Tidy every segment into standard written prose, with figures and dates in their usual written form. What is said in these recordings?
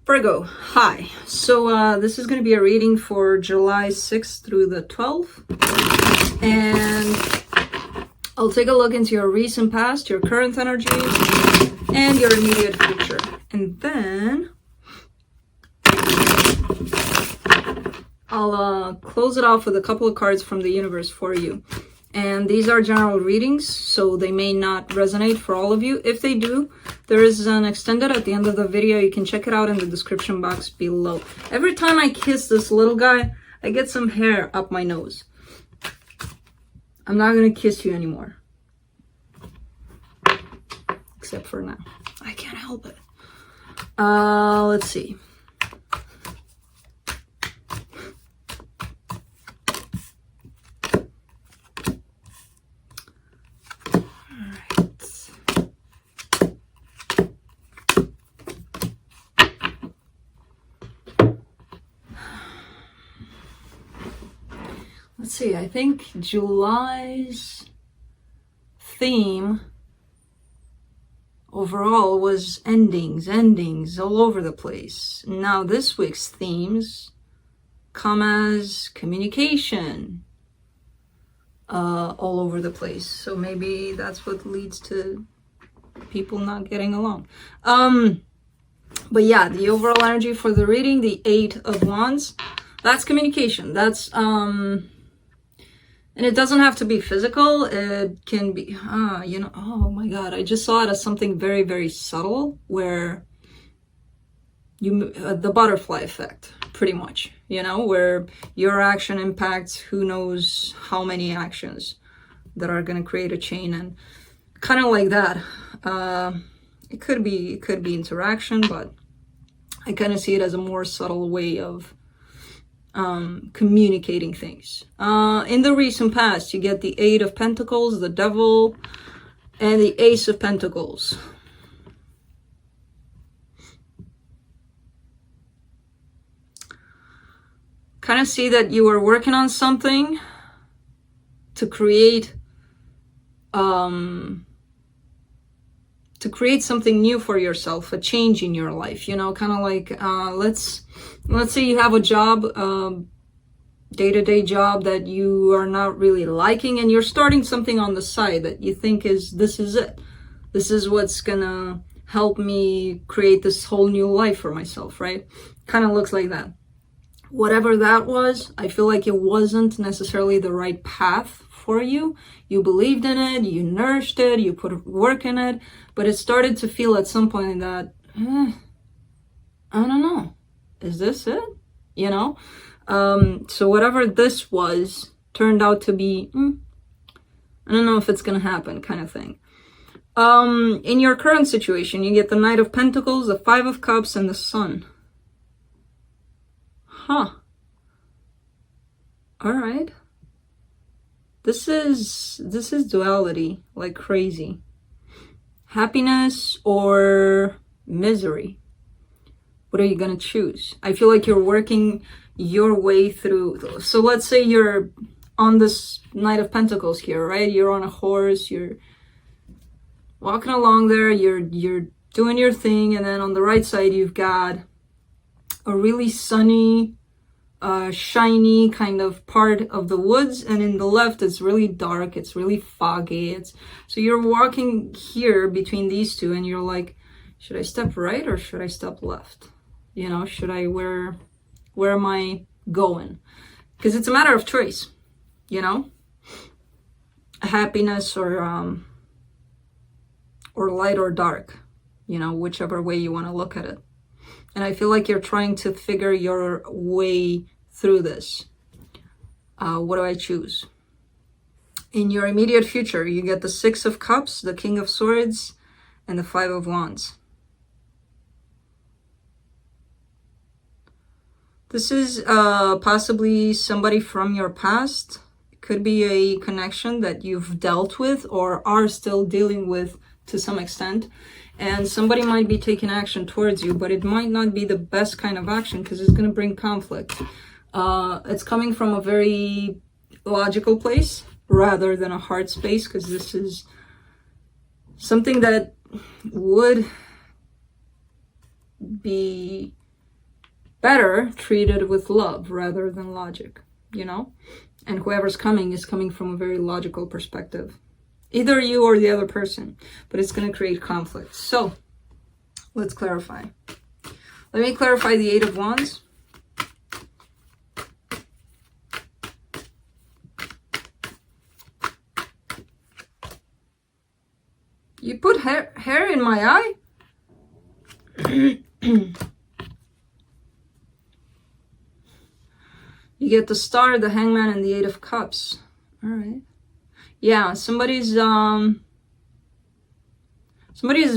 Virgo, hi. So this is going to be a reading for July 6th through the 12th. And I'll take a look into your recent past, your current energies, and your immediate future. And then I'll close it off with a couple of cards from the universe for you. And these are general readings, so they may not resonate for all of you. If they do, there is an extended at the end of the video. You can check it out in the description box below. Every time I kiss this little guy, I get some hair up my nose. I'm not going to kiss you anymore. Except for now. I can't help it. Let's see. Let's see, I think July's theme overall was endings all over the place. Now this week's themes come as communication all over the place. So maybe that's what leads to people not getting along. But yeah, the overall energy for the reading, the 8 of Wands, that's communication. That's and it doesn't have to be physical. It can be, oh my God, I just saw it as something very, very subtle, where the butterfly effect, pretty much, where your action impacts who knows how many actions that are going to create a chain, and kind of like that. It could be interaction, but I kind of see it as a more subtle way of communicating things. In the recent past, you get the 8 of Pentacles, the Devil, and the Ace of Pentacles. Kind of see that you are working on something to create something new for yourself, a change in your life, kind of like, let's say you have a job, day-to-day job that you are not really liking, and you're starting something on the side that you think this is it. This is what's gonna help me create this whole new life for myself, right? Kind of looks like that. Whatever that was, I feel like it wasn't necessarily the right path for you. You believed in it, you nourished it, you put work in it, but it started to feel at some point that, I don't know, is this it? So whatever this was turned out to be, I don't know if it's gonna happen, kind of thing. In your current situation, you get the Knight of Pentacles, the 5 of Cups, and the Sun. Huh. All right. This is duality, like crazy. Happiness or misery? What are you gonna choose? I feel like you're working your way through. So let's say you're on this Knight of Pentacles here, right? You're on a horse, you're walking along there, you're doing your thing, and then on the right side you've got a really sunny, shiny kind of part of the woods, and in the left it's really dark, it's really foggy. So you're walking here between these two, and you're like, should I step right or should I step left? Should I, where am I going? Because it's a matter of choice, happiness or light or dark, whichever way you want to look at it. And I feel like you're trying to figure your way through this. What do I choose? In your immediate future, you get the 6 of Cups, the King of Swords, and the 5 of Wands. This is possibly somebody from your past. It could be a connection that you've dealt with or are still dealing with to some extent. And somebody might be taking action towards you, but it might not be the best kind of action because it's going to bring conflict. It's coming from a very logical place rather than a heart space, because this is something that would be better treated with love rather than logic, you know? And whoever's coming is coming from a very logical perspective. Either you or the other person, but it's going to create conflict. So, let's clarify. Let me clarify the Eight of Wands. You put hair in my eye? You get the Star, the Hangman, and the Eight of Cups. All right. Yeah, somebody's has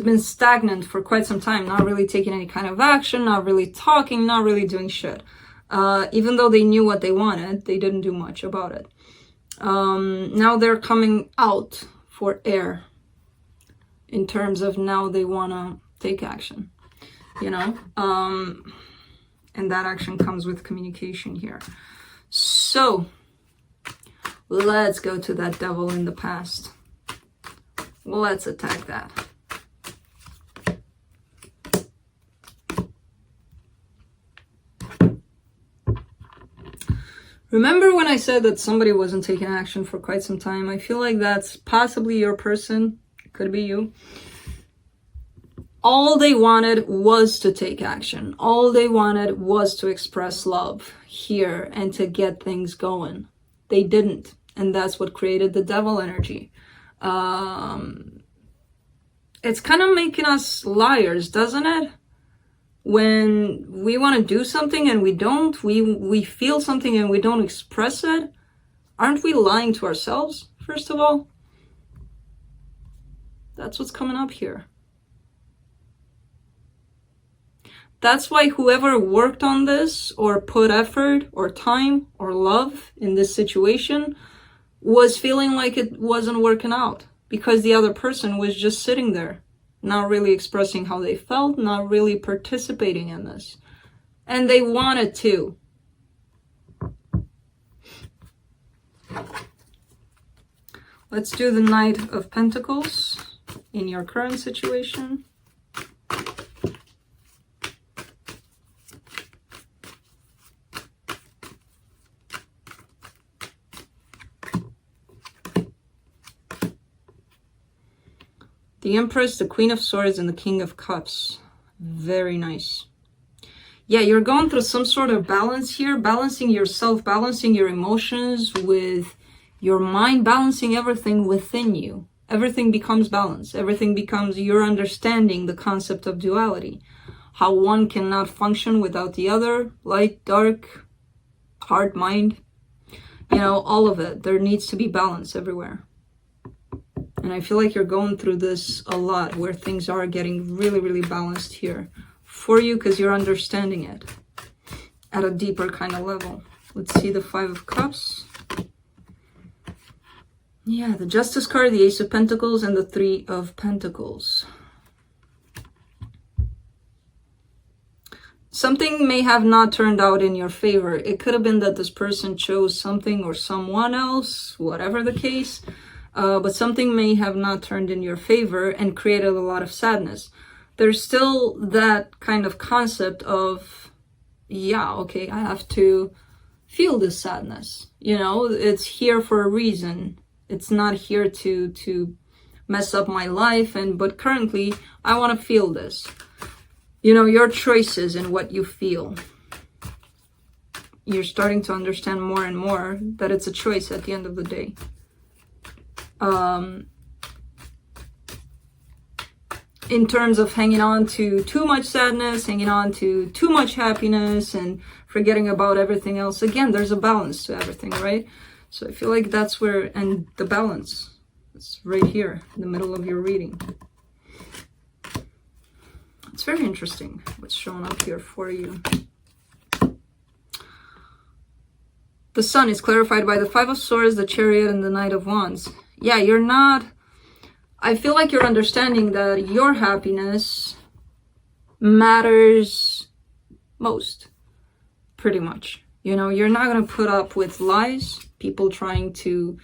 been stagnant for quite some time, not really taking any kind of action, not really talking, not really doing shit. Even though they knew what they wanted, they didn't do much about it. Now they're coming out for air. In terms of now they want to take action, you know? And that action comes with communication here. So, let's go to that devil in the past. Let's attack that. Remember when I said that somebody wasn't taking action for quite some time? I feel like that's possibly your person. Could be you. All they wanted was to take action. All they wanted was to express love here and to get things going. They didn't. And that's what created the devil energy. It's kind of making us liars, doesn't it? When we want to do something and we don't, we feel something and we don't express it. Aren't we lying to ourselves, first of all? That's what's coming up here. That's why whoever worked on this or put effort or time or love in this situation was feeling like it wasn't working out because the other person was just sitting there, not really expressing how they felt, not really participating in this. And they wanted to. Let's do the Knight of Pentacles in your current situation. The Empress, the Queen of Swords, and the King of Cups. Very nice. Yeah, you're going through some sort of balance here, balancing yourself, balancing your emotions with your mind, balancing everything within you. Everything becomes balance. Everything becomes your understanding the concept of duality. How one cannot function without the other. Light, dark, heart, mind. You know, all of it. There needs to be balance everywhere. And I feel like you're going through this a lot where things are getting really, really balanced here for you because you're understanding it at a deeper kind of level. Let's see the Five of Cups. Yeah, the Justice card, the Ace of Pentacles, and the Three of Pentacles. Something may have not turned out in your favor. It could have been that this person chose something or someone else, whatever the case. But something may have not turned in your favor and created a lot of sadness. There's still that kind of concept of, yeah, okay, I have to feel this sadness. You know, it's here for a reason. It's not here to mess up my life. But currently, I want to feel this. You know, your choices and what you feel. You're starting to understand more and more that it's a choice at the end of the day. In terms of hanging on to too much sadness, hanging on to too much happiness, and forgetting about everything else. Again, there's a balance to everything, right? So I feel like that's where, and the balance is right here in the middle of your reading. It's very interesting what's showing up here for you. The Sun is clarified by the Five of Swords, the Chariot, and the Knight of Wands. Yeah, you're not... I feel like you're understanding that your happiness matters most, pretty much. You know, you're not going to put up with lies, people trying to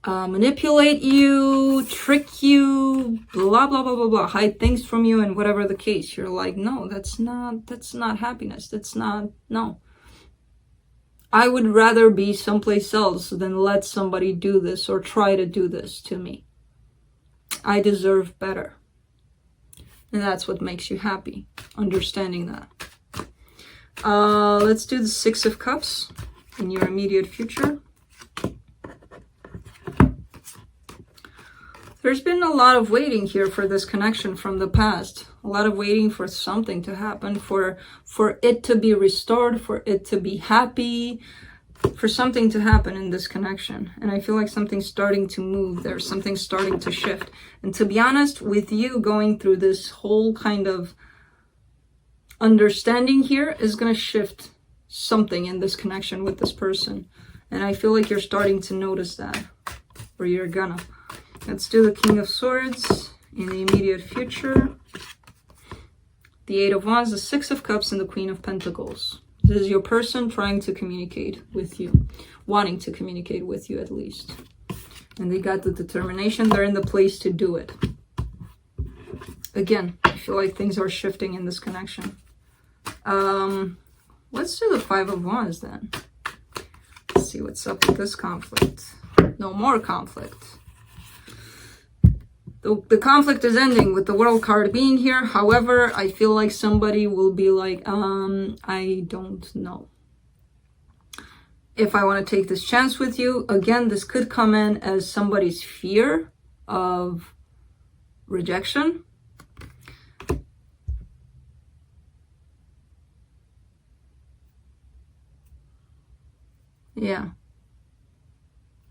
manipulate you, trick you, blah, blah, blah, blah, blah, hide things from you, and whatever the case. You're like, no, that's not happiness. That's not, no. I would rather be someplace else than let somebody do this or try to do this to me. I deserve better. And that's what makes you happy, understanding that. Let's do the Six of Cups in your immediate future. There's been a lot of waiting here for this connection from the past. A lot of waiting for something to happen, for it to be restored, for it to be happy, for something to happen in this connection. And I feel like something's starting to move. There's something starting to shift. And to be honest, with you going through this whole kind of understanding here is going to shift something in this connection with this person. And I feel like you're starting to notice that, or you're gonna. Let's do the King of Swords in the immediate future. The Eight of Wands, the Six of Cups, and the Queen of Pentacles. This is your person trying to communicate with you. Wanting to communicate with you, at least. And they got the determination. They're in the place to do it. Again, I feel like things are shifting in this connection. Let's do the Five of Wands then. Let's see what's up with this conflict. No more conflict. The conflict is ending with the World card being here. However, I feel like somebody will be like, I don't know if I want to take this chance with you. Again, this could come in as somebody's fear of rejection.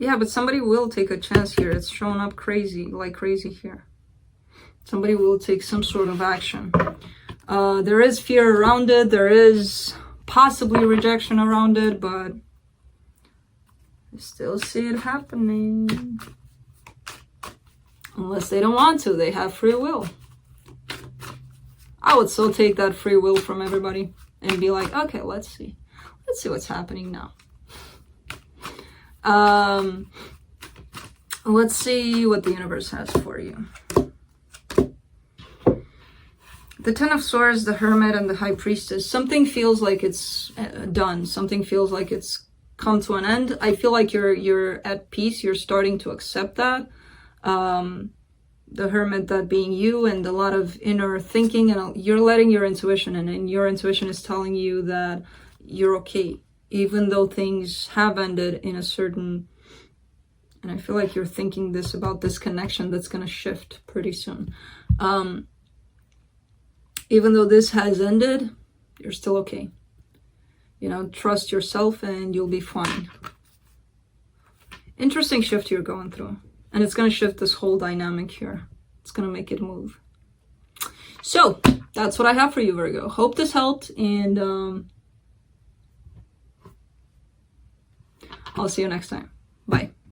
Yeah, but somebody will take a chance here. It's showing up crazy, like crazy here. Somebody will take some sort of action. There is fear around it. There is possibly rejection around it, but I still see it happening. Unless they don't want to. They have free will. I would still take that free will from everybody and be like, okay, let's see. Let's see what's happening now. Let's see what the universe has for you. The Ten of Swords, the Hermit, and the High Priestess. Something feels like it's done. Something feels like it's come to an end. I feel like you're at peace. You're starting to accept that. The Hermit, that being you, and a lot of inner thinking, and you're letting your intuition in, and your intuition is telling you that you're okay. Even though things have ended in a certain, and I feel like you're thinking this about this connection that's going to shift pretty soon. Even though this has ended, you're still okay. You know, trust yourself and you'll be fine. Interesting shift you're going through. And it's going to shift this whole dynamic here. It's going to make it move. So, that's what I have for you, Virgo. Hope this helped, and I'll see you next time. Bye.